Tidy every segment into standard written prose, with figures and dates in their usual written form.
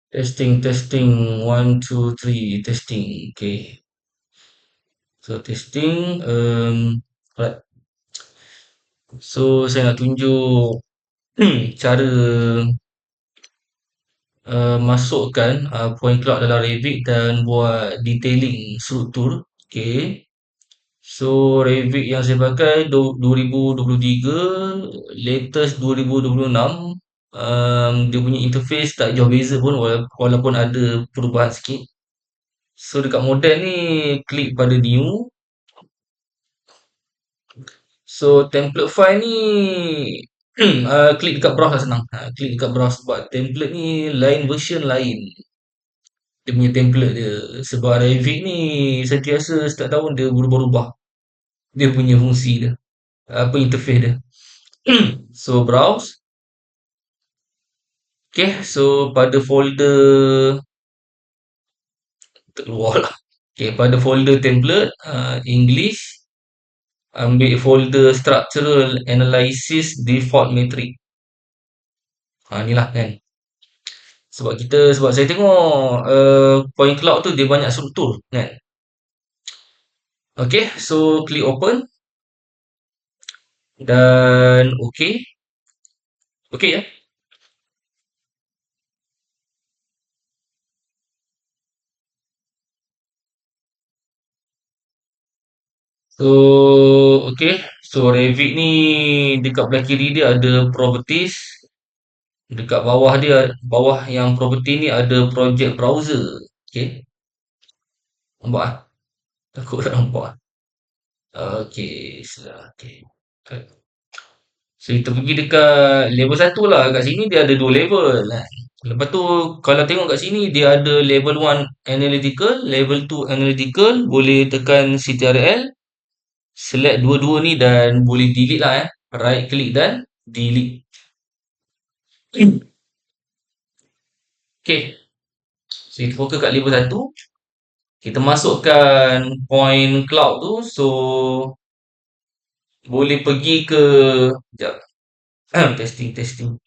Testing, testing. One, two, three. Testing. Okay. So testing. Right. So saya nak tunjuk cara masukkan point cloud dalam Revit dan buat detailing struktur. Okay. So Revit yang saya pakai 2023, latest 2026. Dia punya interface tak jauh beza pun, walaupun ada perubahan sikit. So dekat model ni klik pada new. So template file ni klik dekat browse lah senang. Klik dekat browse sebab template ni lain version lain. Dia punya template dia. Sebab Revit ni sentiasa setiap tahun dia berubah-ubah. Dia punya fungsi dia. Apa interface dia. So browse. Okay, so pada folder terkeluar lah. Okay, pada folder template English, ambil folder structural analysis default metric. Ni lah kan. Sebab saya tengok point cloud tu dia banyak struktur kan. Okay, so klik open dan okay. Okay ya. So okay, so Revit ni dekat belah kiri dia ada properties. Dekat bawah yang property ni ada project browser. Okay, nampak ah? Takut tak nampak ah? Okay, sudah. Okay. So kita pergi dekat level 1 lah. Kat sini dia ada 2 level kan. Lepas tu kalau tengok kat sini dia ada level 1 analytical, level 2 analytical, boleh tekan CTRL, select dua-dua ni dan boleh delete lah right click dan delete. Okay, so kita fokus kat level 1. Kita masukkan point cloud tu, so boleh pergi ke sekejap. Testing, testing.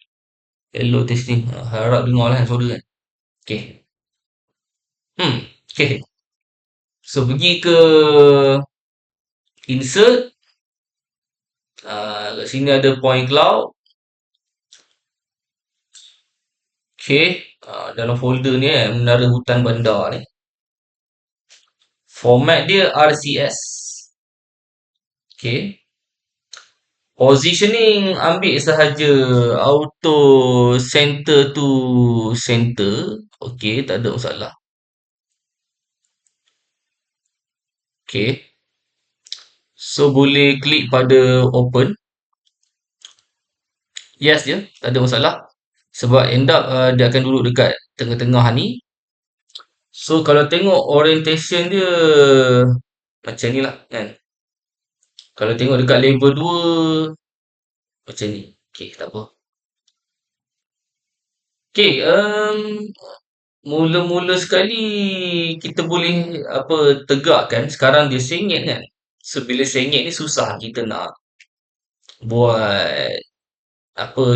Hello testing. Harap dengar lah suara kan. Okay. Okay. So pergi ke insert. Kat sini ada point cloud. Okay. Dalam folder ni menara hutan bandar ni. Format dia RCS. Okay. Positioning ambil sahaja auto center to center. Okay, tak ada masalah. Okay. So boleh klik pada open. Yes je, tak ada masalah. Sebab end up dia akan duduk dekat tengah-tengah ni. So kalau tengok orientation dia macam ni lah kan. Kalau tengok dekat level 2 macam ni. Okay, tak apa. Okay, mula-mula sekali kita boleh tegakkan. Sekarang dia sengit kan. So bila sengit ni susah kita nak buat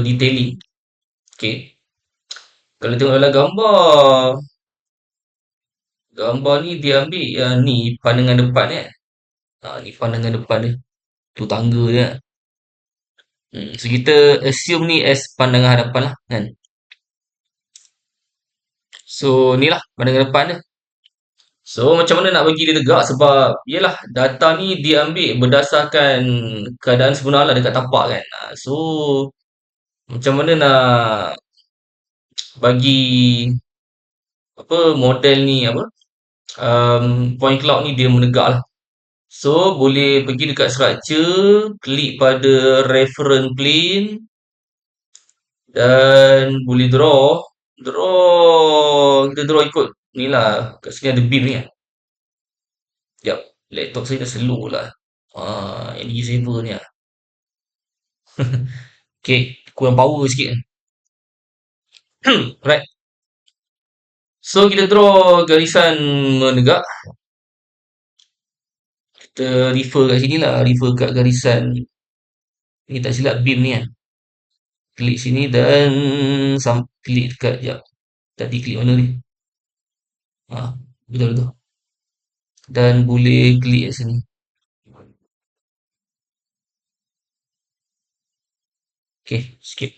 detailing. Okay. Kalau tengok dalam gambar ni dia ambil ni pandangan depan kan. Ni pandangan depan dia. Tu tangga dia. So kita assume ni as pandangan hadapan lah kan. So ni lah pandangan depan dia. So macam mana nak bagi dia tegak, sebab yelah data ni dia ambil berdasarkan keadaan sebenar lah dekat tapak kan. So macam mana nak bagi model ni point cloud ni dia menegak lah. So boleh pergi dekat structure, klik pada reference plane dan boleh kita draw ikut ni lah. Kat sini ada beam ni kan. Sekejap, laptop saya dah slow lah. Energy saver ni lah. Okay, kurang power sikit. Right. So kita draw garisan menegak. Kita refer kat sini lah, refer kat garisan ni, tak silap beam ni kan. Klik sini dan klik dekat, sekejap. Tadi klik mana ni? Betul betul. Dan boleh klik kat sini. Okay, skip.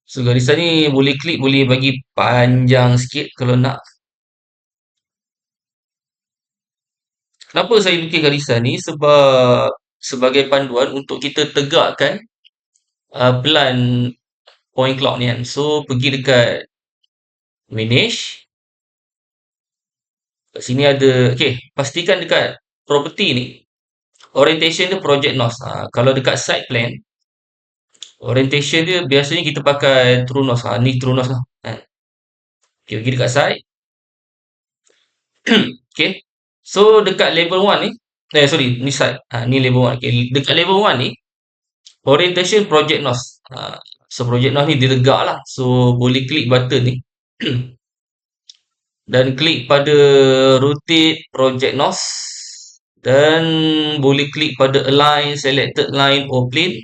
So garisan ni boleh klik, boleh bagi panjang sikit kalau nak. Kenapa saya bikin garisan ni? Sebab sebagai panduan untuk kita tegakkan plan point cloud ni kan. So pergi dekat manage. Kat sini ada, okay, pastikan dekat property ni orientation dia project NOS. Kalau dekat site plan, orientation dia biasanya kita pakai true NOS. Ni true NOS lah. Okay, pergi dekat site. Okay. So dekat level 1 ni, sorry, ni site. Ni level 1. Okay. Dekat level 1 ni, orientation project NOS. So project NOS ni dia tegak lah. So boleh klik button ni. Dan klik pada rotate project NOS. Dan boleh klik pada align selected line or plane.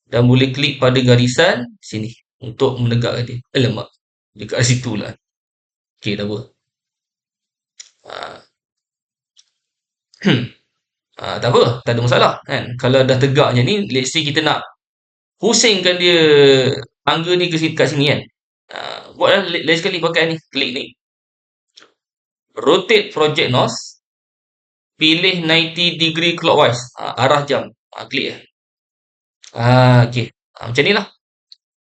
Dan boleh klik pada garisan sini untuk menegakkan dia. Alamak, dekat situ lah. Okay, tak apa. Tak apa, tak ada masalah kan. Kalau dah tegak macam ni, let's say kita nak pusingkan dia tangga ni kat sini kan. Buatlah lain sekali pakai ni, klik ni. Rotate project NOS, pilih 90 degree clockwise, arah jam. Klik lah. Okay. Macam ni lah.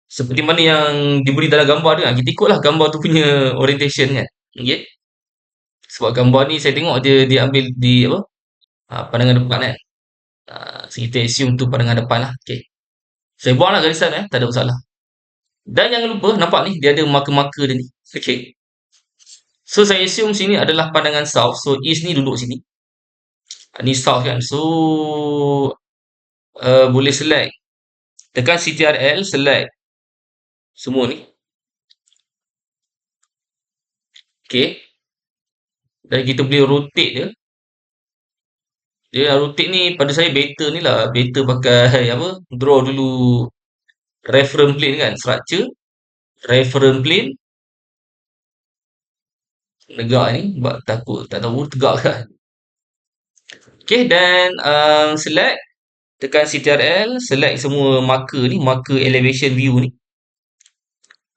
Seperti mana yang diberi dalam gambar tu kan. Kita ikutlah gambar tu punya orientation kan. Okay. Sebab gambar ni saya tengok dia ambil di apa? Pandangan depan kan. So kita assume tu pandangan depan lah. Okay. Saya buanglah garisan tak ada masalah. Dan jangan lupa, nampak ni, dia ada marker-marker dia ni. Okay. So, saya assume sini adalah pandangan south. So, east ni duduk sini. Ni south kan. So, boleh select. Tekan CTRL, select semua ni. Okay. Dan kita boleh rotate dia. Dia rotate ni, pada saya better ni lah. Better pakai, apa, draw dulu reference plane kan. Structure. Reference plane. Negak ni. Sebab takut, tak tahu tegak kan. Okay, dan select. Tekan CTRL, select semua marker ni, marker elevation view ni.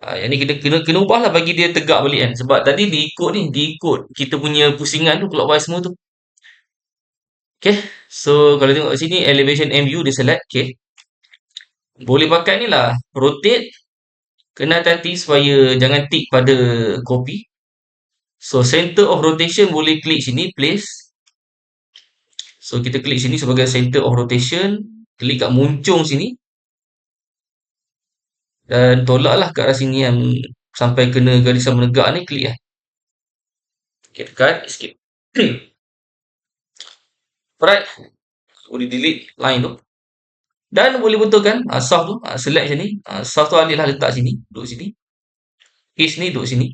Yang ni kena ubah lah bagi dia tegak balik kan. Sebab tadi diikut kita punya pusingan tu, clockwise semua tu. Okay, so kalau tengok kat sini, elevation and view dia select. Okay. Boleh pakai ni lah, rotate. Kena hati supaya jangan tick pada copy. So, center of rotation boleh klik sini, place. So, kita klik sini sebagai center of rotation. Klik kat muncung sini. Dan tolaklah ke arah sini yang sampai kena garisan menegak ni, klik lah. Okay, tekan escape. Alright. Boleh delete line tu. Dan boleh betulkan south tu, select macam ni. South tu alih lah letak sini, duduk sini. East ni duduk sini.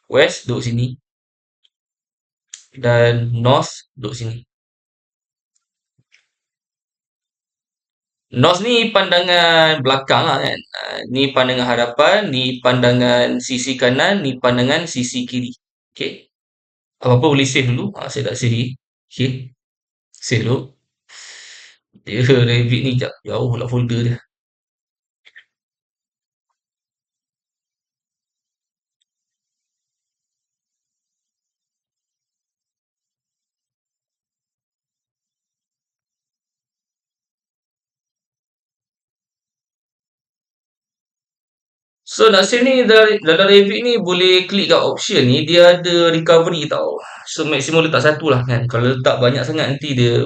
West duduk sini. Dan north duduk sini. North ni pandangan belakang lah kan. Ni pandangan hadapan, ni pandangan sisi kanan, ni pandangan sisi kiri. Okay. Apa-apa boleh save dulu. Saya tak save lagi. Okay. Save dulu. Dia Revit ni jauh lah folder dia. So nak save ni dalam Revit ni boleh klik kat option ni, dia ada recovery tau. So maksimum letak satu lah kan. Kalau letak banyak sangat nanti dia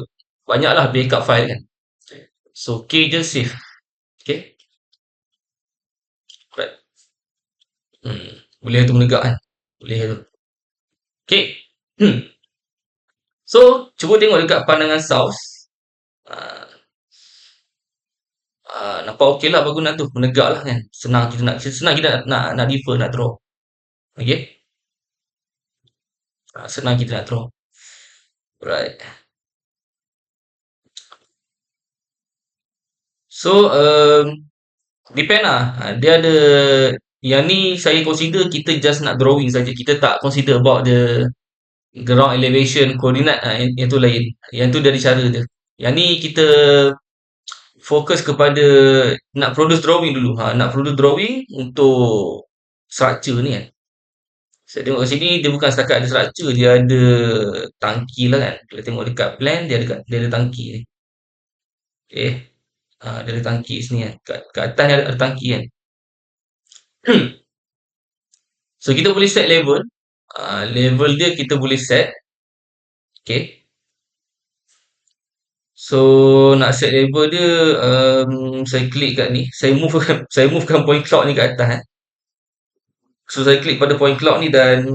banyak lah backup file kan. So okay je save. Okay. Right. Boleh tu menegak kan. Boleh tu. Okay. So cuba tengok dekat pandangan south. Nampak okey lah bangunan tu. Menegak lah kan. Senang kita nak defer, nak draw. Okay. Senang kita nak draw. Right. So, Depend lah. Dia ada yang ni saya consider kita just nak drawing saja. Kita tak consider about the ground elevation coordinate, yang tu lain. Yang tu dari cara dia. Yang ni kita fokus kepada nak produce drawing dulu. Nak produce drawing untuk structure ni kan. Saya tengok kat sini dia bukan setakat ada structure, dia ada tangki lah kan. Kita tengok dekat plan dia ada tangki ni. Okay. Dia ada tangki sini kan. Kat atas ni ada tangki kan. So kita boleh set level. Level dia kita boleh set. Okay. So nak set level dia, saya klik kat ni. Saya move saya movekan point cloud ni kat atas. So saya klik pada point cloud ni dan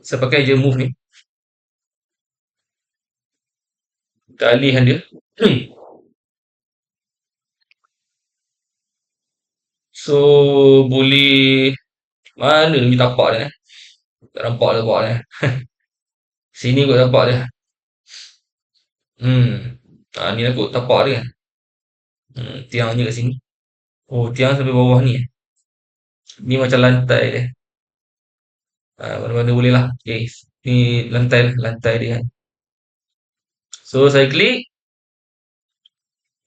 saya pakai je move ni. Kealihan dia. So boleh mana ni tapak dia. Tak nampak tapak dia. Sini kot tapak dia. Ni lah kot tapak dia kan. Tiang je kat sini. Oh, tiang sampai bawah ni. Ni macam lantai dia. Mana-mana boleh lah. Okay. Ni lantai dia kan. So saya klik.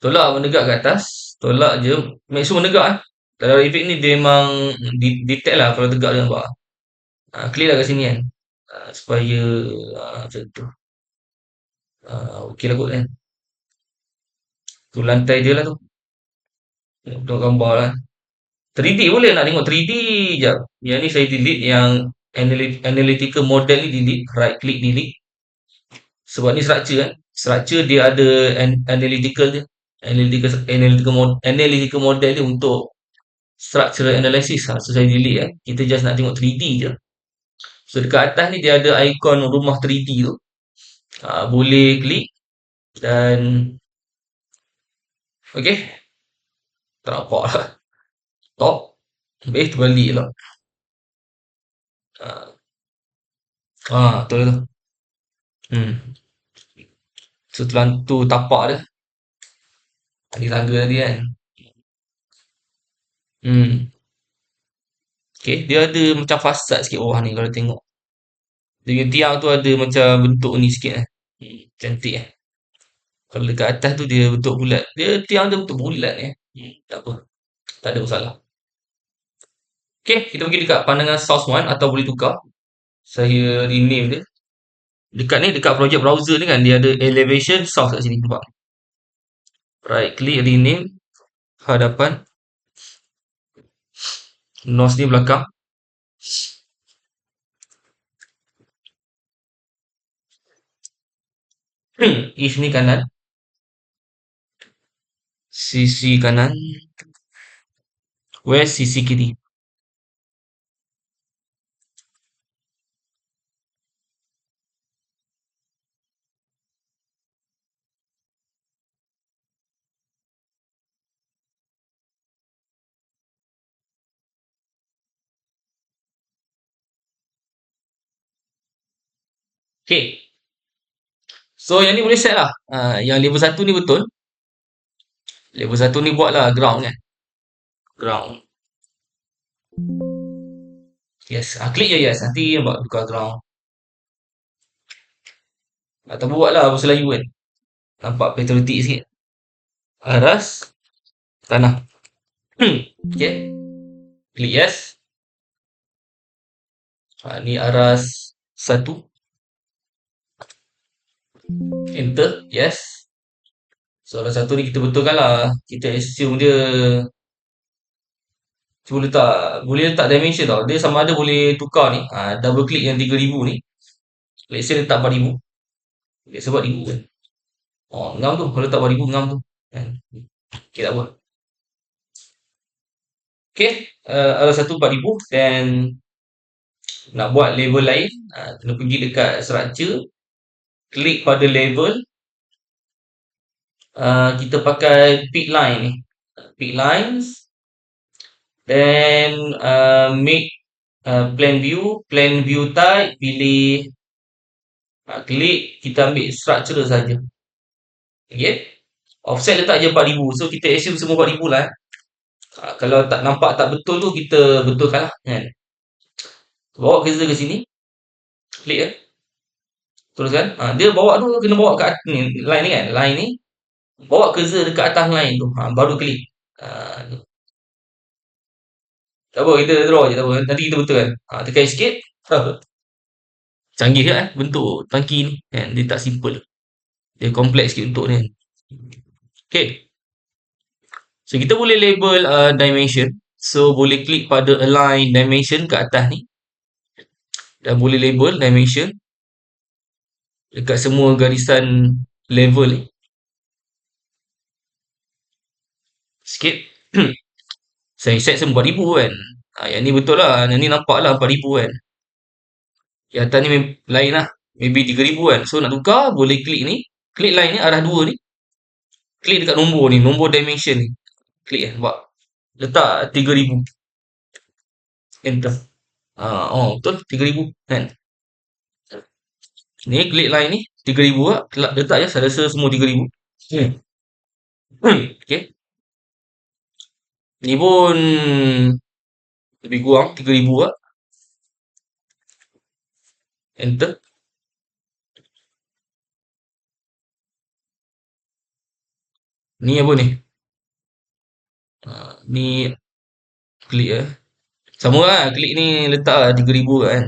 Tolak menegak ke atas. Tolak je. Make sure menegak Dalam Revit ni dia memang detect lah kalau tegak dia nampak. Klik lah kat sini kan. Supaya macam tu. Okey lah kot kan. Tu lantai dia lah tu. Tengok gambar lah. 3D boleh nak tengok 3D jap. Yang ni saya delete yang analytical model ni delete. Right click delete. Sebab ni structure kan. Structure dia ada analytical dia. Analytical model dia untuk structural analysis. So saya delete kan. Kita just nak tengok 3D je. So dekat atas ni dia ada ikon rumah 3D tu. Boleh klik dan okey. Tak nampak lah. Top. Habis terbalik lah. Betul tu. So tu tapak dia. Ada tangga tadi kan. Okay. Dia ada macam fasad sikit bawah ni kalau tengok. Dia punya tiang tu ada macam bentuk ni sikit cantik Kalau dekat atas tu dia bentuk bulat. Dia tiang dia bentuk bulat Tak apa. Tak ada masalah. Okay. Kita pergi dekat pandangan source one atau boleh tukar. Saya rename dia. Dekat ni, dekat project browser ni kan, dia ada elevation source kat sini. Nampak? Right click rename. Hadapan. Nose ni belakang. East ni kanan. Sisi kanan. West sisi kiri. Okay. So yang ni boleh set lah. Yang level 1 ni betul. Level 1 ni buatlah ground kan. Ground. Yes. Klik je yes. Nanti nampak tukar ground. Atau buatlah bahasa Melayu kan. Nampak patriotic sikit. Aras. Tanah. Okay. Klik yes. Ni aras 1. Enter. Yes. So aras 1 ni kita betulkan lah. Kita assume dia boleh letak dimension tau. Dia sama ada boleh tukar ni. Double click yang 3000 ni. Let's say letak 4000. Okay, sebab 1000 kan. Ngam tu. Kalau letak 4000 ngam tu. Kan? Okay, tak apa. Okay. Ada 1 4000. Dan nak buat level lain. Kena pergi dekat structure. Klik pada level. Kita pakai pick line ni. Pick lines. Then make plan view. Plan view type. Pilih. Klik. Kita ambil structure saja. Okay. Offset letak je 4000. So kita assume semua 4000 lah. Kalau tak nampak tak betul tu kita betulkan lah kan. Bawa cursor ke sini, klik ya. Teruskan. Dia bawa tu kena bawa ke atas ni, line ni kan. Line ni bawa cursor dekat atas line tu. Baru klik. Tu. Tak apa kita draw je tak apa. Nanti kita betulkan. Tekan sikit. Canggih kan bentuk tangki ni kan. Dia tak simple. Dia kompleks sikit bentuk ni kan. Okay. So kita boleh label dimension. So boleh klik pada align dimension kat atas ni. Dan boleh label dimension dekat semua garisan level ni. Sikit. Saya set semua 4000 kan. Yang ni betul lah. Yang ni nampak lah 4000 kan. Yang atas ni lain lah. Maybe 3000 kan. So nak tukar boleh klik ni. Klik line ni arah 2 ni. Klik dekat nombor ni. Nombor dimension ni. Klik kan. Nampak. Letak 3000. Enter. Betul 3000 kan. Ni klik line ni 3000 lah. Letak je. Saya rasa semua 3000. Okay. Ni pun lebih kurang 3000 lah. Enter. Ni apa ni? Ni klik sama lah. Klik ni letak lah 3000 kan.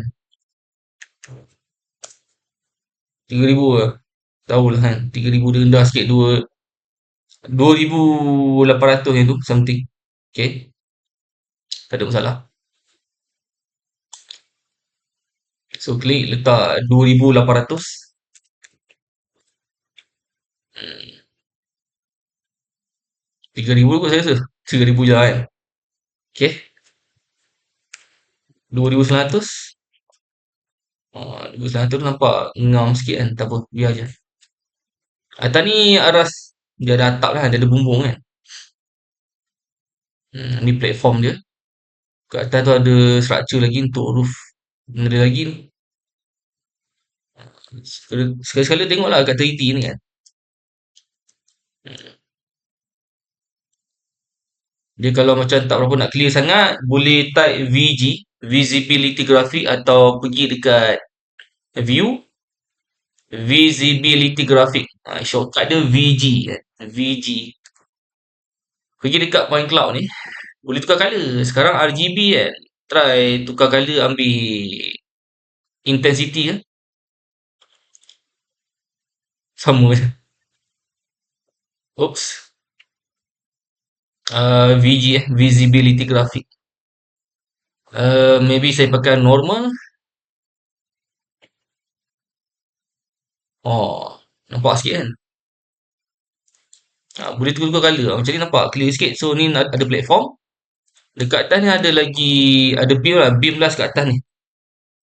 3000 lah. Tahu lah kan. 3000 dia rendah sikit. 2800 yang tu. Something. Okay. Tak ada masalah. So klik letak 2800. 3000 kot saya rasa. 3000 je lah kan. Okay. 2900. 2900 nampak ngam sikit kan. Tak apa. Biar je. Atas ni aras. Dia ada atap lah. Dia ada bumbung kan. Ni platform dia. Kat atas tu ada structure lagi untuk roof. Benda dia lagi ni. Sekali-sekala tengoklah kat 3D ni kan. Dia kalau macam tak berapa nak clear sangat, boleh type VG, Visibility Graphic, atau pergi dekat View, Visibility Graphic. Shortcut dia VG kan. VG. Pergi dekat point cloud ni, boleh tukar color. Sekarang RGB kan. Try tukar color, ambil intensity kan. Sama je. Oops. VG Visibility Graphic. Maybe saya pakai normal. Nampak sikit kan. Boleh tukar-tukar colour. Macam ni nampak clear sikit. So ni ada platform. Dekat atas ni ada lagi, ada beam lah. Beam glass kat atas ni.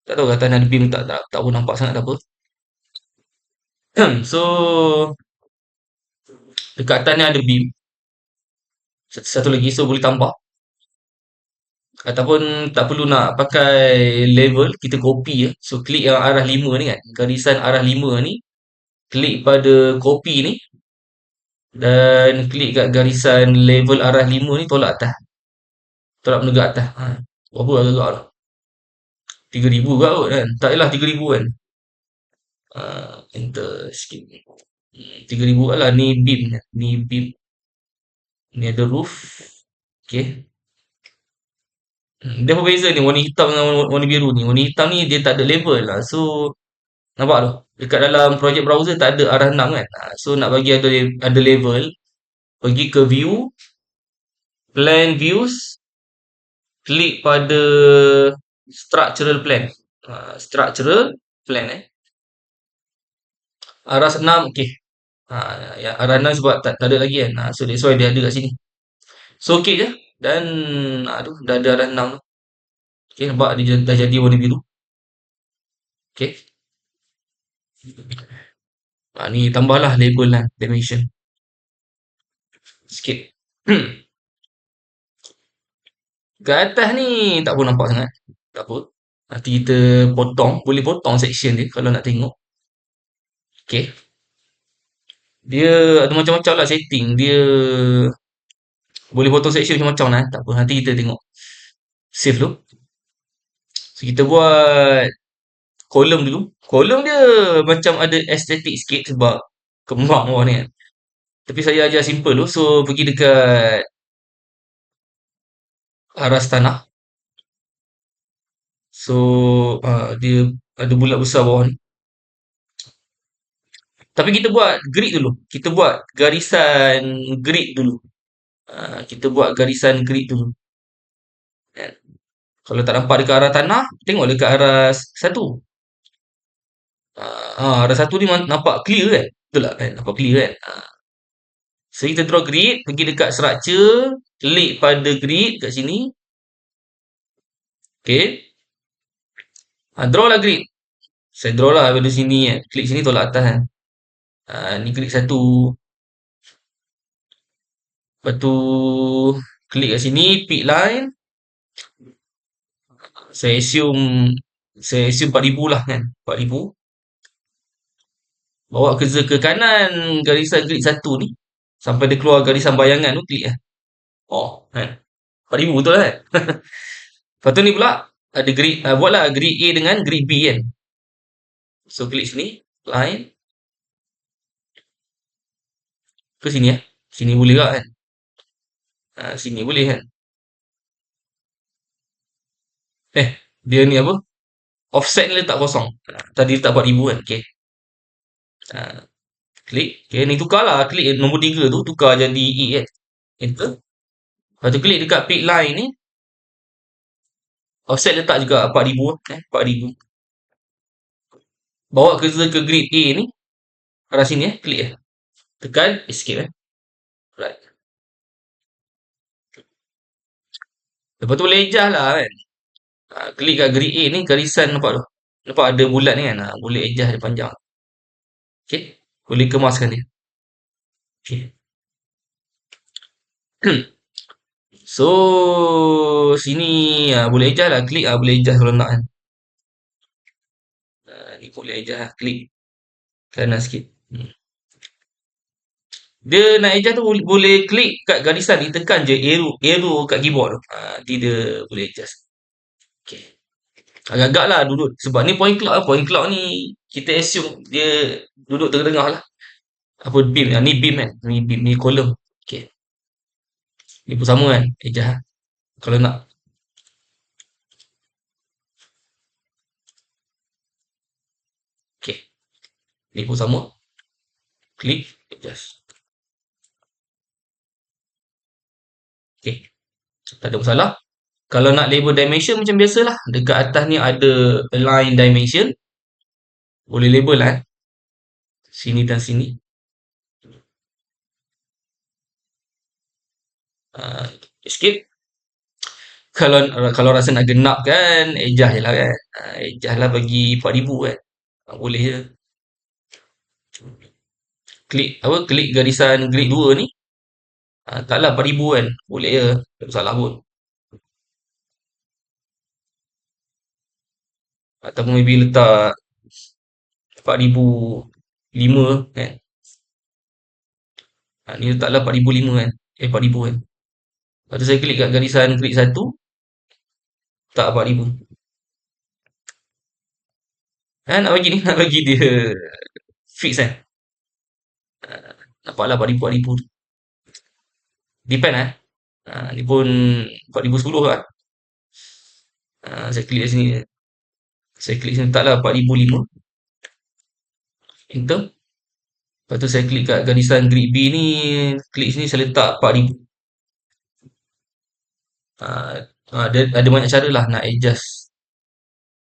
Tak tahu kat atas ni ada beam tak pun nampak sangat apa. So dekat atas ni ada beam. Satu lagi, so boleh tambah. Ataupun tak perlu nak pakai level, kita copy je. So klik yang arah 5 ni kan. Garisan arah 5 ni. Klik pada copy ni. Dan klik kat garisan level arah 5 ni, tolak atas. Tolak menegak atas. Berapa agak-agak lah. 3000 kot kan. Tak yalah 3000 kan. Enter sikit. 3000 lah. Ni beam. Ni beam. Ni ada roof. Okay. Dia apa beza ni warna hitam dengan warna biru ni. Warna hitam ni dia tak ada level lah. So nampak tu. Dekat dalam project browser tak ada arah 6 kan. So nak bagi ada level. Pergi ke view. Plan views. Klik pada structural plan. Structural plan Arah 6 okey. Ya, arah 6 sebab tak ada lagi kan. So that's why dia ada kat sini. So okey je. Dan dah ada arah 6 tu. Okey, nampak dia dah jadi warna biru. Okey. Ni tambahlah label lah dimension. Sikit. Kat atas ni tak pun nampak sangat. Tak apa. Nanti kita potong. Boleh potong section dia kalau nak tengok. Okey. Dia ada macam-macam lah setting. Dia Boleh potong section macam-macam lah. Tak apa, nanti kita tengok. Save dulu. So, kita buat kolom dulu. Kolom dia macam ada estetik sikit sebab kembang bawah ni kan. Tapi saya ajar simple dulu. So, pergi dekat aras tanah. So, dia ada bulat besar bawah ni. Tapi kita buat grid dulu. Kita buat garisan grid dulu. Kita buat garisan grid dulu. Kan? Kalau tak nampak dekat arah tanah, tengok dekat arah satu. Arah satu ni nampak clear kan? Betul tak kan? Nampak clear kan? So, kita draw grid, pergi dekat structure, klik pada grid kat sini. Okay. Draw lah grid. Saya draw lah pada sini kan. Klik sini tolak atas kan. Ni klik satu. Lepas tu, klik kat sini, pick line. Saya assume 4,000 lah kan. 4,000. Bawa cursor ke kanan garisan grid satu ni. Sampai dia keluar garisan bayangan tu, klik lah. Kan. 4,000 betul lah kan. Lepas tu ni pula, ada grid, buatlah grid A dengan grid B kan. So, klik sini, line. Ke sini ya. Sini boleh tak kan. Sini boleh kan. Dia ni apa? Offset ni letak kosong. Tadi letak 4,000 kan. Okay. Klik. Okay, ni tukarlah. Klik nombor 3 tu. Tukar jadi E kan. Enter. Lepas tu klik dekat pick line ni. Offset letak juga 4,000. 4,000. Bawa cursor ke grid A ni. Arah sini klik Tekan escape Right. Lepas tu boleh adjust lah kan. Klik kat grid A ni. Garisan nampak tu. Nampak ada bulat ni kan. Boleh adjust dia panjang. Okay. Boleh kemaskan dia. Okay. So, sini boleh adjust lah. Klik boleh adjust kalau nak kan. Ni boleh adjust lah. Klik kanan sikit. Dia nak adjust tu boleh klik kat garisan ni. Tekan je arrow kat keyboard tu. Nanti dia boleh adjust. Okay. Agak-agak lah duduk. Sebab ni point cloud. Point cloud ni kita assume dia duduk tengah-tengah lah. Apa beam. Ni beam kan. Ni beam. Ni kolom. Okay. Ni pun sama kan. Adjust lah. Kalau nak. Okay. Ni pun sama. Klik. Adjust. Okay. Tak ada masalah. Kalau nak label dimension macam biasalah. Dekat atas ni ada align dimension. Boleh label lah. Sini dan sini. Escape. Kalau rasa nak genap kan, adjust je lah kan. Adjust lah bagi 4,000 kan. Boleh je. Klik garisan grid 2 ni. Taklah 4,000 kan. Boleh je. Tak salah pun. Ataupun maybe letak 4,005 kan. Ni letaklah 4,005 kan. 4,000 kan. Lepas tu saya klik kat garisan grid 1. Tak 4,000. Nak bagi ni. Nak bagi dia fix kan. Nampaklah 4,000 tu. Depend ni pun 4,010 kan. Saya klik kat sini. Saya klik sini letaklah 4,005. Enter. Lepas tu saya klik kat garisan grid B ni. Klik sini saya letak 4,000. Dia ada banyak cara lah nak adjust.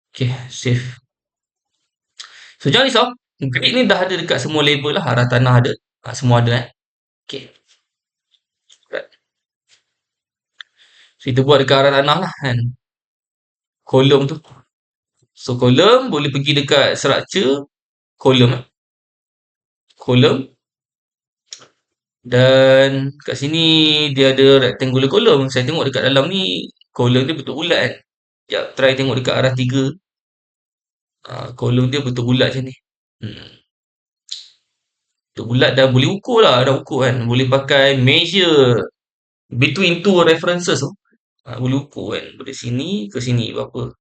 Okay, save. So, jangan risau. Grid ni dah ada dekat semua label lah. Arah tanah ada. Semua ada Okay. Right. So, kita buat dekat arah tanah lah kan. Kolom tu. So, kolom boleh pergi dekat structure. Kolom kolom. Dan kat sini dia ada rectangular kolom. Saya tengok dekat dalam ni kolom dia betul bulat kan. Sekejap try tengok dekat arah 3. Kolom dia betul bulat macam ni. Betul bulat dah boleh ukur lah. Dah ukur kan. Boleh pakai measure between two references tu. Boleh ukur kan. Dari sini ke sini berapa.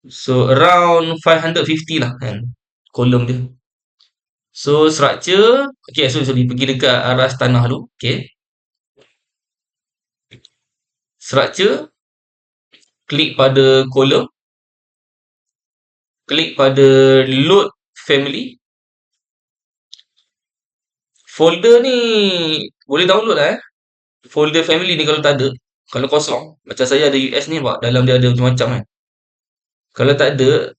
So around 550 lah kan. Kolom dia. So structure. Okay, sorry. Pergi dekat aras tanah dulu. Okay. Structure. Klik pada kolom. Klik pada load family. Folder ni boleh download lah. Folder family ni kalau tak ada. Kalau kosong. Macam saya ada US ni, pak. Dalam dia ada macam-macam kan. Kalau tak ada,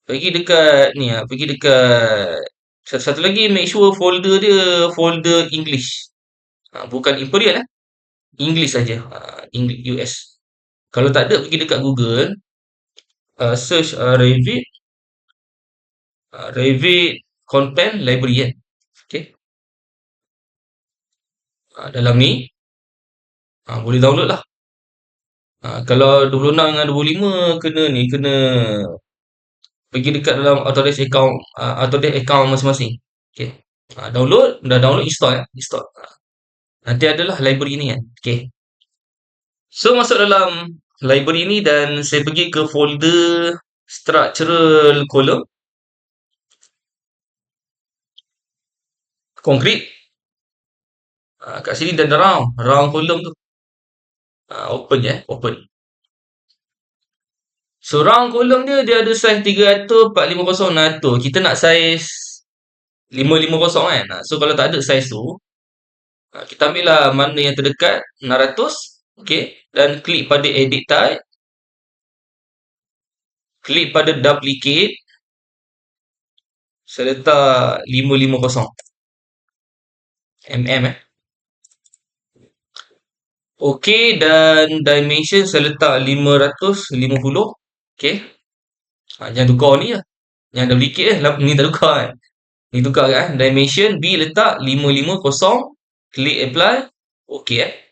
pergi dekat ni lah. Pergi dekat satu lagi, make sure folder dia folder English. Bukan Imperial lah. English saja. English US. Kalau tak ada, pergi dekat Google. Search Revit. Revit Content Library kan. Okay. Dalam ni, boleh download lah. Kalau 26 dengan 25 kena ni, kena pergi dekat dalam Autodesk account masing-masing. Okay. Download, dah download, install ya. Install. Nanti adalah library ni kan. Okay. So masuk dalam library ni dan saya pergi ke folder structural column. Concrete. Kat sini dan round column tu. Open je, open. So round column dia ada size 300, 450, 600. Kita nak size 550 kan. So kalau tak ada size tu, kita ambil lah mana yang terdekat, 600. Okay. Dan klik pada edit type. Klik pada duplicate. Saya letak 550 mm Okey, dan dimension saya letak 550. Okey. Jangan tukar ni lah. Jangan duplicate ni tak tukar kan. Ni tukar kan. Dimension B letak 550. Klik apply. Okey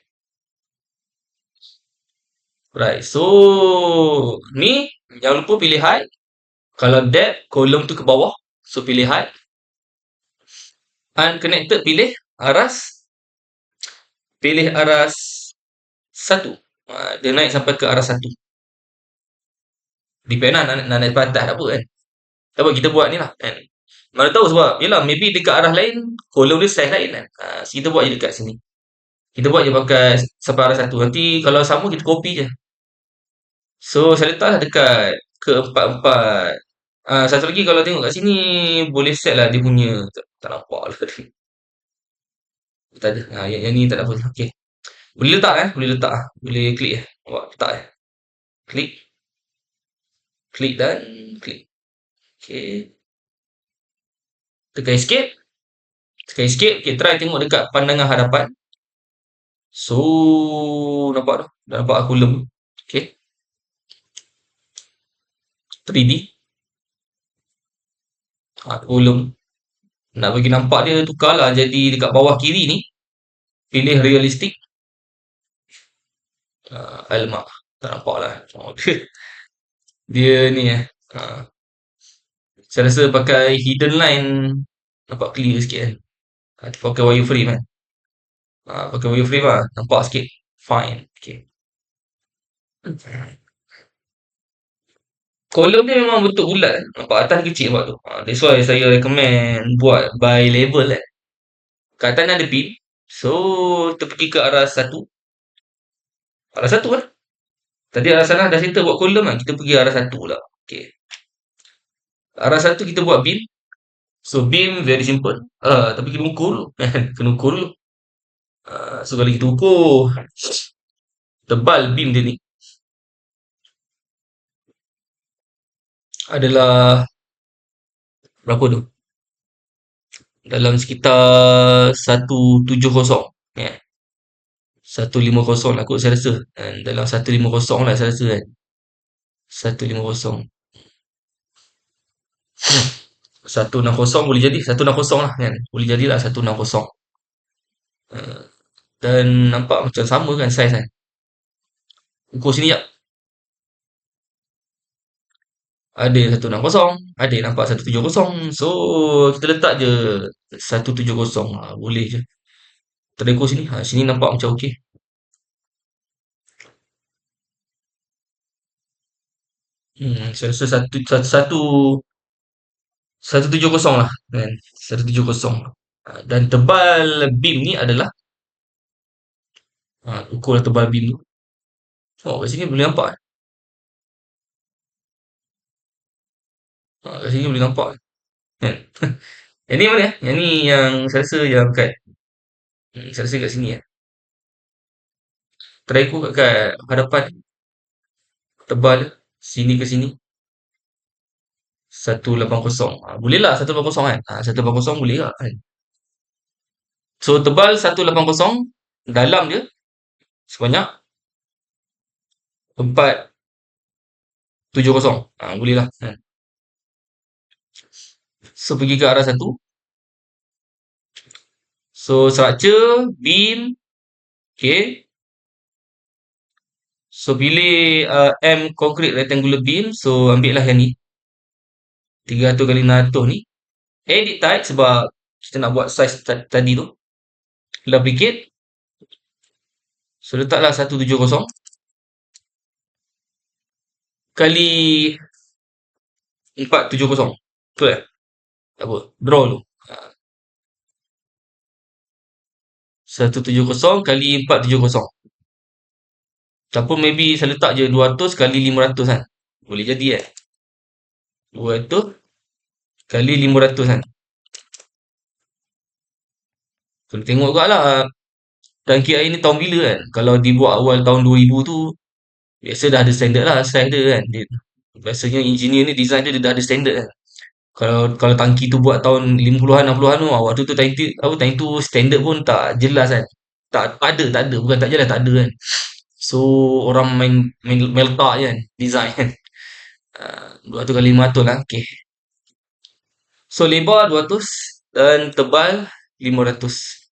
Right. So ni jangan lupa pilih height. Kalau depth, kolom tu ke bawah. So pilih height. Unconnected pilih aras. Pilih aras 1. Dia naik sampai ke aras 1. Depend lah nak naik ke atas tak apa kan. Tak apa, kita buat ni lah kan. Mana tahu sebab, yelah, maybe dekat arah lain, kolom dia size lain kan. So kita buat je dekat sini. Kita buat je pakai sampai arah 1. Nanti kalau sama, kita copy je. So saya letaklah dekat keempat-empat. Satu lagi kalau tengok kat sini, boleh set lah dia punya. Tak nampak lah tadi. Tak ada. Yang ni tak ada apa. Okay. Boleh letak boleh letak Boleh klik Nampak? Letak Klik. Klik dan klik. Okay. Tekan escape. Tekan escape. Okay, try tengok dekat pandangan hadapan. So, nampak tu? Dah nampak aku lem. Okay. 3D. Kolom. Nak bagi nampak dia, tukarlah jadi dekat bawah kiri ni. Pilih realistic. Alamak. Tak nampak lah. Dia ni saya rasa pakai hidden line nampak clear sikit kan. Pakai wireframe kan. Pakai wireframe lah. Nampak sikit. Fine. Okay. Kolom dia memang bentuk bulat. Nampak atas kecil nampak tu. That's why saya recommend buat by level kan. Kat atas ni ada pin. So, kita pergi ke arah 1. Arah 1 kan. Tadi arah sana dah settle buat kolom kan. Kita pergi arah 1 pula. Okay. Arah 1 kita buat beam. So, beam very simple. Tapi kena ukur dulu. Kena ukur dulu. So, kalau kita ukur tebal beam dia ni adalah berapa tu? Dalam sekitar 170 ya. 150 lah kot saya rasa. Dalam 150 lah saya rasa kan. 150. 160 boleh jadi. 160 lah kan. Boleh jadilah 160. Dan nampak macam sama kan saiz kan. Ukur sini jap. Ada yang 160, ada yang nampak 170. So kita letak je 170. Boleh je. Terikut sini. Sini nampak macam okey. Saya rasa satu satu satu 170 lah kan. 170. Dan tebal beam ni adalah ukur tebal beam tu. Oh, kat sini boleh nampak. Kat sini boleh nampak kan. Yang ni mana? Yang ni yang saya rasa yang saya rasa kat sini. Try ikut kat hadapan tebal sini ke sini 180. Boleh lah 180 kan. 180 boleh lah kan. So tebal 180, dalam dia sebanyak 470. Boleh lah kan. So pergi ke arah satu. So structure beam, okay. So pilih M concrete rectangular beam. So ambil lah yang ni 300 kali 600 ni. Edit type sebab kita nak buat size tadi tu. Duplicate. So letaklah 170 kali 470. Betul tak? Tak apa. Draw dulu. 170 kali 470. Ataupun maybe saya letak je 200 kali 500 kan. Boleh jadi kan. 200 kali 500 kan. Kena tengok juga lah tangki air ni tahun bila kan. Kalau dibuat awal tahun 2000 tu, biasa dah ada standard lah size dia kan. Biasanya engineer ni design dia dah ada standard kan. Kalau kalau tangki tu buat tahun 50-an 60-an tu, waktu tu time tu standard pun tak jelas kan. Tak ada, tak ada. Bukan tak jelas, tak ada kan. So orang main letak je kan design kan. 200 kali 500 lah. Okay. So lebar 200 dan tebal 500.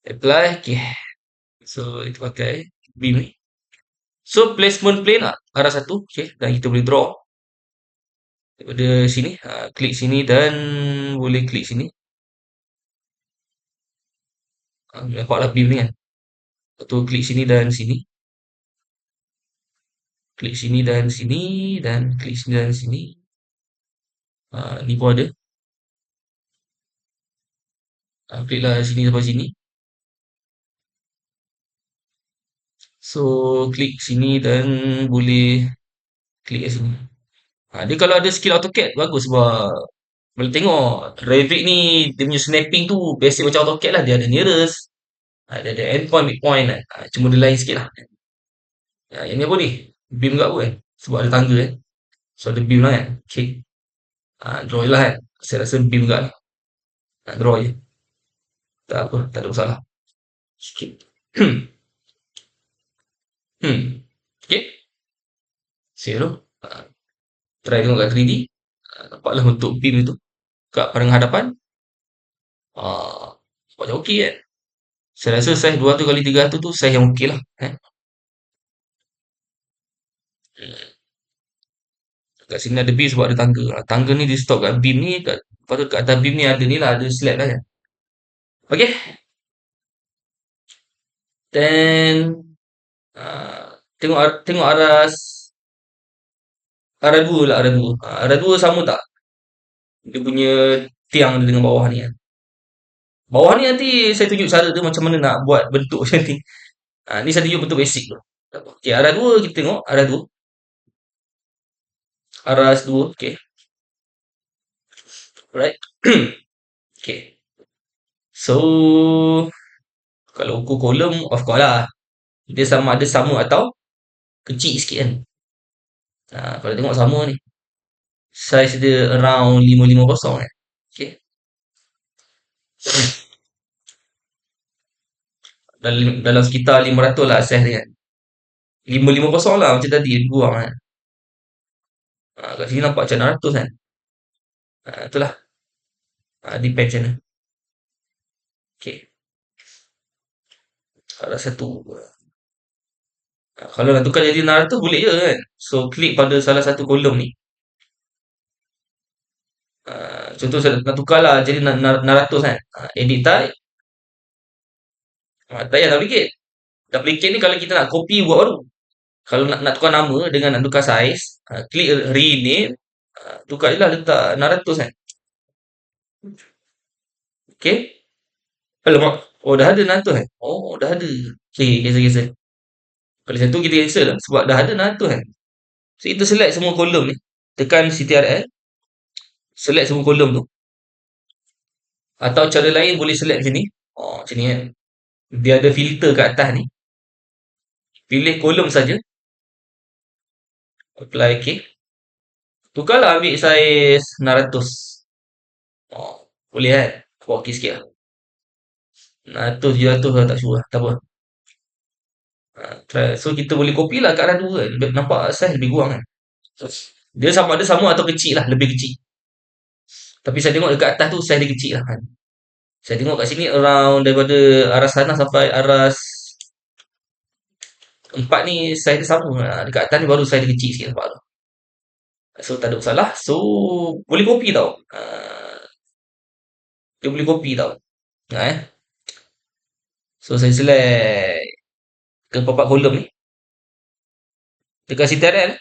Apply. Okay. So kita pakai beam ni. So placement plane arah satu. Okay. Dan kita boleh draw daripada sini. Klik sini dan boleh klik sini. Nampaklah beam ni kan. Lepas tu klik sini dan sini. Klik sini dan sini. Dan klik sini dan sini. Ni pun ada. Kliklah sini sampai sini. So klik sini dan boleh klik kat sini. Dia kalau ada skill AutoCAD bagus sebab boleh tengok Revit ni dia punya snapping tu basic macam AutoCAD lah. Dia ada nearest, dia ada endpoint, midpoint kan. Cuma dia lain sikit lah. Yang ni apa ni? Beam kat apa kan? Sebab ada tangga kan. So ada beam lah kan. Okay. Draw je lah kan. Saya rasa beam kat ni. Draw je. Tak apa, tak ada masalah. Sikit. Okay. Save tu. Try tengok kat 3D. Nampaklah untuk beam tu. Kat pandangan hadapan. Macam okey kan. Saya rasa size 200 kali 300 tu size yang okey lah. Kat sini ada beam sebab ada tangga. Tangga ni di stop kat beam ni. Lepas tu kat atas beam ni ada ni lah. Ada slab lah kan. Okay. Then tengok arah dua lah, arah dua. Arah dua sama tak? Dia punya tiang dia dengan bawah ni kan. Bawah ni nanti saya tunjuk cara dia macam mana nak buat bentuk macam ni. Ni saya tunjuk bentuk basic tu. Okay, arah dua kita tengok. Arah dua. Arah dua. Okay. Alright. Okay. So, kalau ukur kolom, of course lah. Dia sama ada sama atau kecil sikit kan. Kalau tengok sama ni. Size dia around 550 kan. Okay. Dalam sekitar 500 lah size dia kan. 550 lah macam tadi buang kan. Kat sini nampak macam 600 kan. Itulah. Depends macam mana. Okay. Arah satu. Kalau nak tukar jadi 600 boleh je kan. So klik pada salah satu kolom ni. Contoh saya nak tukar lah jadi 600 kan. Edit type, tak payah duplicate. Duplicate ni kalau kita nak copy buat baru. Kalau nak tukar nama dengan nak tukar saiz, klik rename, tukar je lah letak 600 kan. Okay. Alamak. Oh, dah ada 600 kan? Oh, dah ada. Okay, cancel. Kalau macam tu kita cancel lah. Sebab dah ada 600 kan. So, kita select semua kolom ni. Tekan CTRL. Select semua kolom tu. Atau cara lain boleh select macam ni. Oh, macam ni kan. Dia ada filter kat atas ni. Pilih kolom saja. Apply OK. Tukarlah ambil saiz 600. Oh, boleh kan? Buat OK sikit lah. 600, 700 lah tak sure lah. Tak apa. Try. So, kita boleh copy lah kat arah 2 kan. Nampak saiz lebih kurang kan. Dia sama atau kecil lah. Lebih kecil. Tapi saya tengok dekat atas tu saiz dia kecil lah kan. Saya tengok kat sini around daripada arah sana sampai arah 4 ni saiz dia sama. Dekat atas ni baru saiz dia kecil sikit nampak tu. So tak ada masalah. So boleh copy tau. Dia boleh copy tau. Eh. So saya select ke 4 kolom ni. Tekan CTRL.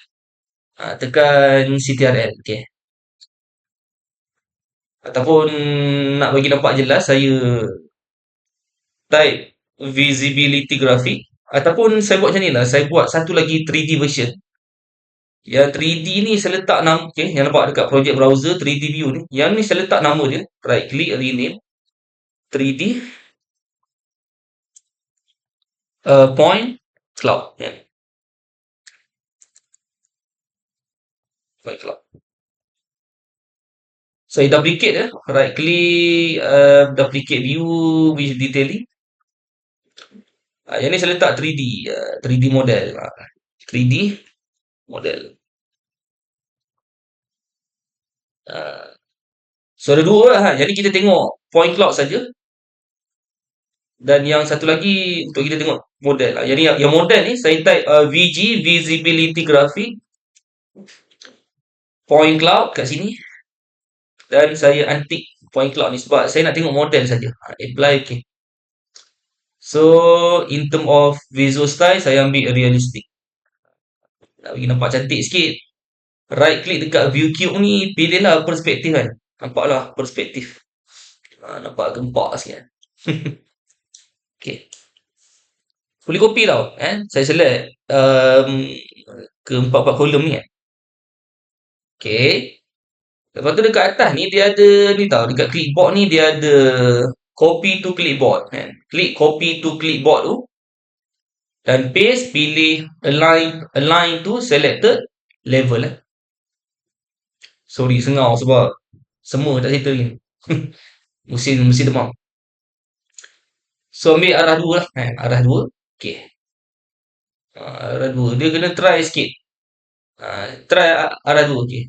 Tekan CTRL. Okay. Ataupun nak bagi nampak jelas, saya type visibility graphic. Ataupun saya buat macam ni lah. Saya buat satu lagi 3D version. Yang 3D ni saya letak nama. Okay. Yang nampak dekat project browser 3D view ni. Yang ni saya letak nama dia. Right click rename. 3D. Point cloud. Yeah. Point cloud. Saya duplicate ya. Right click. Duplicate view with detailing. Yang ni saya letak 3D. 3D model. 3D model. So ada dua lah. Yang ni kita tengok point cloud saja. Dan yang satu lagi untuk kita tengok model. Yang ni yang model ni saya type VG visibility graphic point cloud kat sini. Dan saya antik point cloud ni sebab saya nak tengok model saja. Apply okay. So in term of visual style saya ambil realistic. Nak bagi nampak cantik sikit. Right click dekat view cube ni, pilihlah perspektif kan. Nampaklah perspektif. Nampak gempak sikit kan. Okay. Boleh copy tau. Saya select ke 4 kolom ni kan. Okay. Lepas tu dekat atas ni dia ada ni tau. Dekat clipboard ni dia ada copy to clipboard kan. Klik copy to clipboard tu. Dan paste, pilih align to selected level lah. Sorry sengau sebab semua tak settle ni. Mesin demam. So ambil arah 2 lah kan. Arah 2. Okay. Arah 2. Dia kena try sikit. Try arah 2. Okay.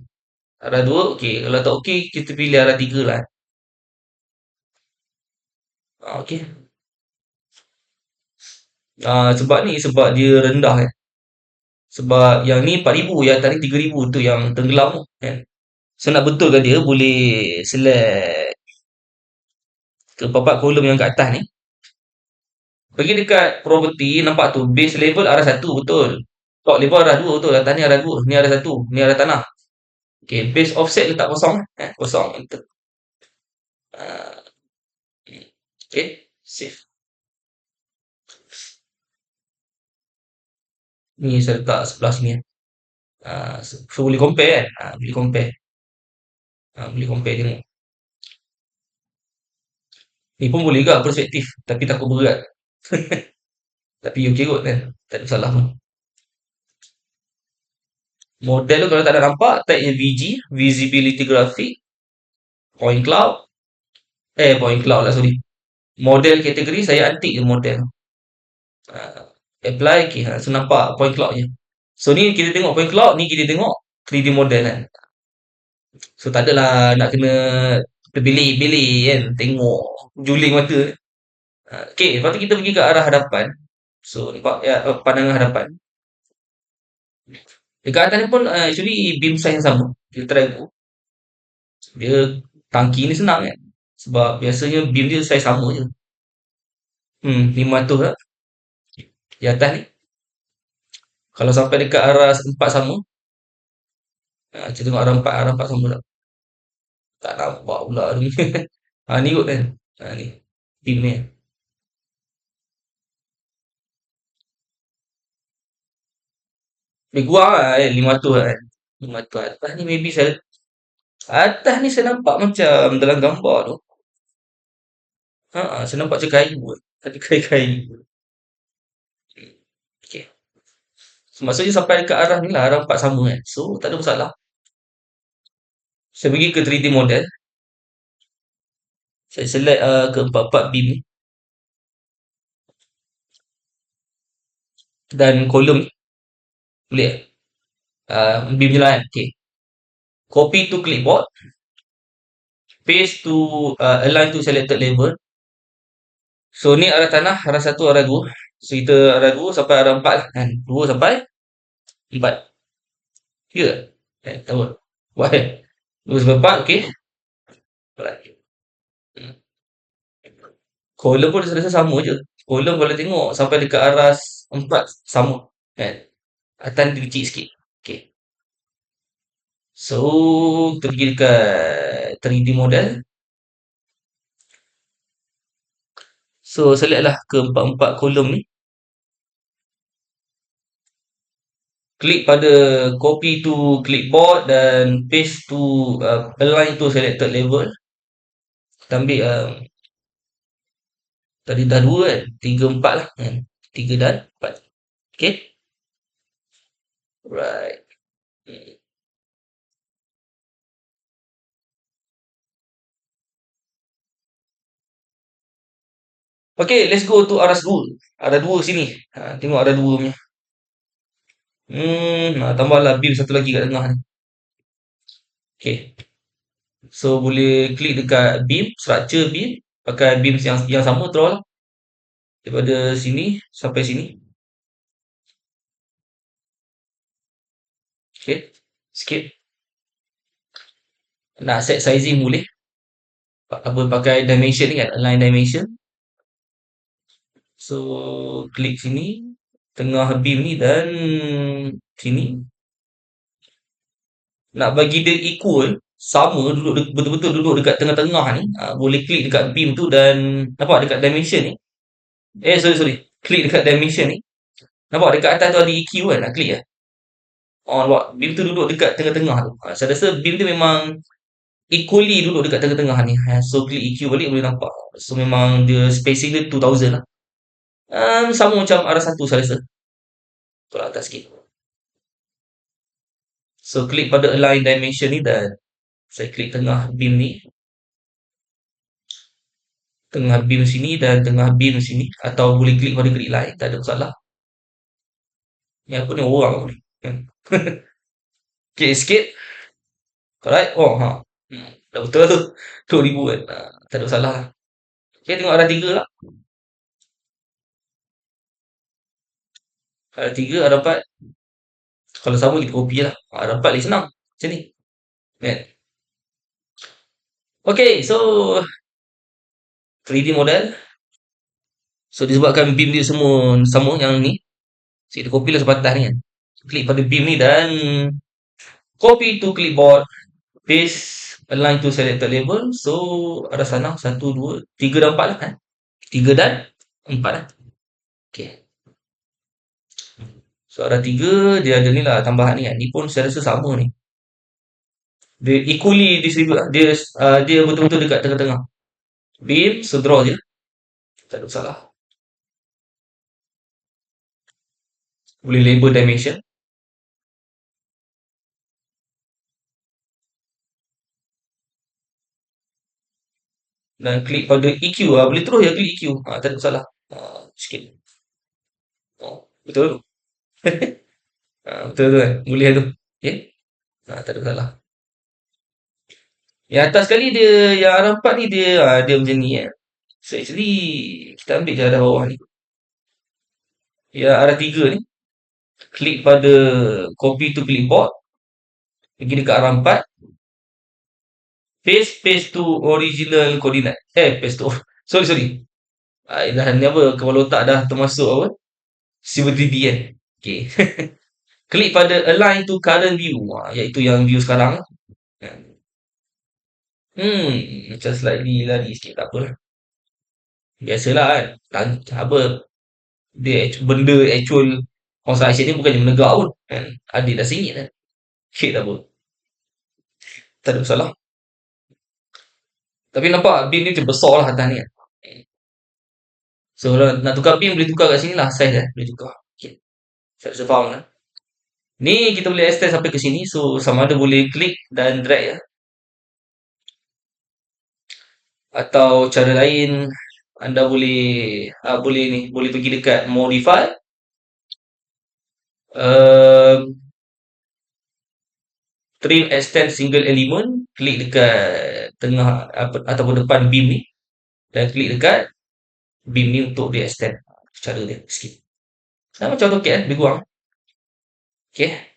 Arah 2. Okay. Kalau tak okay, kita pilih arah 3 lah. Okay. Sebab dia rendah kan. Sebab yang ni 4,000, yang tadi 3,000 tu yang tenggelam tu kan. So nak betulkan dia boleh select ke 4 kolom yang kat atas ni. Pergi dekat property, nampak tu base level arah 1 betul. Top level arah 2 betul. Atas ni arah 2, ni arah 1, ni arah tanah. Okay, base offset letak kosong kosong. Enter. Okay, save. Ni saya letak sebelah sini so boleh compare kan. Boleh compare. Boleh compare tengok. Ni pun boleh juga perspektif, tapi takut berat. Tapi okey kot kan. Tak ada masalah pun. Model tu kalau tak nak nampak, type je VG, visibility graphic, point cloud. Point cloud lah sorry. Model kategori saya antik je model. Apply okay. So nampak point cloud je. So ni kita tengok point cloud, ni kita tengok 3D model kan. So tak adalah nak kena terbelik-belik kan. Tengok juling mata. Okay, lepas tu kita pergi ke arah hadapan. So nampak ya, pandangan hadapan. Dekat atas ni pun actually beam size yang sama. Kita try go. Dia Tangki ni senang kan. Sebab biasanya beam dia saiz sama je. 500 lah di atas ni. Kalau sampai dekat arah 4 sama, kita tengok arah 4 sama tak? Tak nampak pula tu. Ni kot kan. Ni. Beam ni. Lebih kurang lah 500 lah kan. 500 atas ni maybe atas ni saya nampak macam dalam gambar tu. Saya nampak macam kayu kot. Ada kayu-kayu. Okay. So, maksudnya sampai dekat arah ni lah, arah 4 sama kan. So, tak ada masalah. Saya pergi ke 3D model. Saya select ke 4-4 beam ni. Dan kolom ni. Boleh tak? Beam je lah kan. Okay. Copy to clipboard. Paste to align to selected level. So, ni arah tanah, arah 1, arah 2. So, kita arah 2 sampai arah 4 lah kan. 2 sampai 4. Ya? Tahu. Why? 2 sampai 4, okay. Alright. Kolom pun rasa sama je. Kolom kalau tengok sampai dekat arah 4 sama kan. Atas dia kecil sikit. Okay. So, kita pergi dekat 3D model. So, select lah ke 4-4 kolom ni. Klik pada copy to clipboard dan paste to align to selected level. Kita ambil tadi dah 2 kan. 3, 4 lah kan. 3 dan 4. Okay. Right. Okay, let's go to arah 2. Arah 2 sini. Tengok arah 2 punya. Tambahlah beam satu lagi kat tengah ni. Okay. So, boleh klik dekat beam, structure beam. Pakai beam yang sama, draw lah. Daripada sini sampai sini. Okay. Skip. Nak set sizing boleh. Pakai dimension ni kan, align dimension. So, klik sini. Tengah beam ni dan sini. Nak bagi dia equal, sama, betul-betul duduk dekat tengah-tengah ni. Boleh klik dekat beam tu dan nampak dekat dimension ni. Sorry. Klik dekat dimension ni. Nampak dekat atas tu ada EQ kan, nak klik lah. Nampak beam tu duduk dekat tengah-tengah tu. Saya rasa beam tu memang equally duduk dekat tengah-tengah ni. So, klik EQ balik boleh nampak. So, memang dia spacing dia 2000 lah. Sama macam arah 1 saya rasa. Kalau atas sikit. So, klik pada align dimension ni dan saya klik tengah beam ni. Tengah beam sini dan tengah beam sini. Atau boleh klik pada grid line. Tak ada masalah. Ni apa ni orang apa ni. Okay, sikit. Alright. Dah betul tu. 2000 kan. Tak ada masalah lah. Okay, tengok arah 3 lah. Arah 3, arah 4. Kalau sama kita copy lah. Arah 4 lagi senang. Macam ni. Kan? Okay, so 3D model. So, disebabkan beam dia semua sama yang ni. So, kita copy lah sepatas ni kan. Klik pada beam ni dan copy to clipboard. Paste align to selected level. So, arah sana 1, 2, 3 dan 4 lah kan. 3 dan 4 lah. Okay. So, arah 3 dia ada ni lah tambahan ni kan. Ni pun saya rasa sama ni. Dia equally distribute lah. Dia betul-betul dekat tengah-tengah. Beam, so draw je. Tak ada masalah. Boleh label dimension. Dan klik pada EQ lah. Boleh terus je klik EQ. Tak ada masalah. Sikit. Betul tu. Betul tu kan. Boleh tu. Okay. Tak ada masalah. Yang atas sekali dia, yang arah 4 ni dia macam ni kan. So actually, kita ambil je arah bawah ni. Yang arah 3 ni. Klik pada copy to clipboard. Pergi dekat arah 4. Paste to original coordinate. Paste to sorry, sorry. Dah ni apa, kepala otak dah termasuk apa, Civil 3D kan. Okay. Klik pada align to current view. Iaitu yang view sekarang. Kan. Macam slightly lari sikit, tak apa lah. Biasalah kan. Apa, benda actual construction ni bukannya menegak pun. Kan. Adik dah singit kan. Okay, tak apa. Tak ada masalah. Tapi nampak beam ni macam besar lah atas ni kan. So kalau nak tukar beam boleh tukar kat sini lah. Size boleh tukar. Okay. Saya rasa faham lah. Ni kita boleh extend sampai ke sini. So sama ada boleh klik dan drag ya. Atau cara lain anda boleh boleh pergi dekat modify, trim extend single element, klik dekat tengah ataupun depan beam ni dan klik dekat beam ni untuk dia extend. Cara dia sikit. Sama macam AutoCAD lebih kurang. Okay.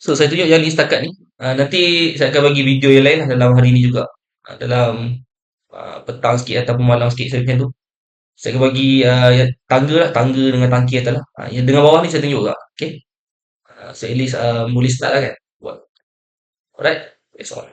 So saya tunjuk yang ni setakat ni. Nanti saya akan bagi video yang lain lah dalam hari ni juga. Dalam petang sikit ataupun malam sikit saya macam tu. Saya akan bagi tangga dengan tangki atas lah. Yang dengan bawah ni saya tunjuk juga. Okay. So at least boleh start lah kan buat. Alright. That's all.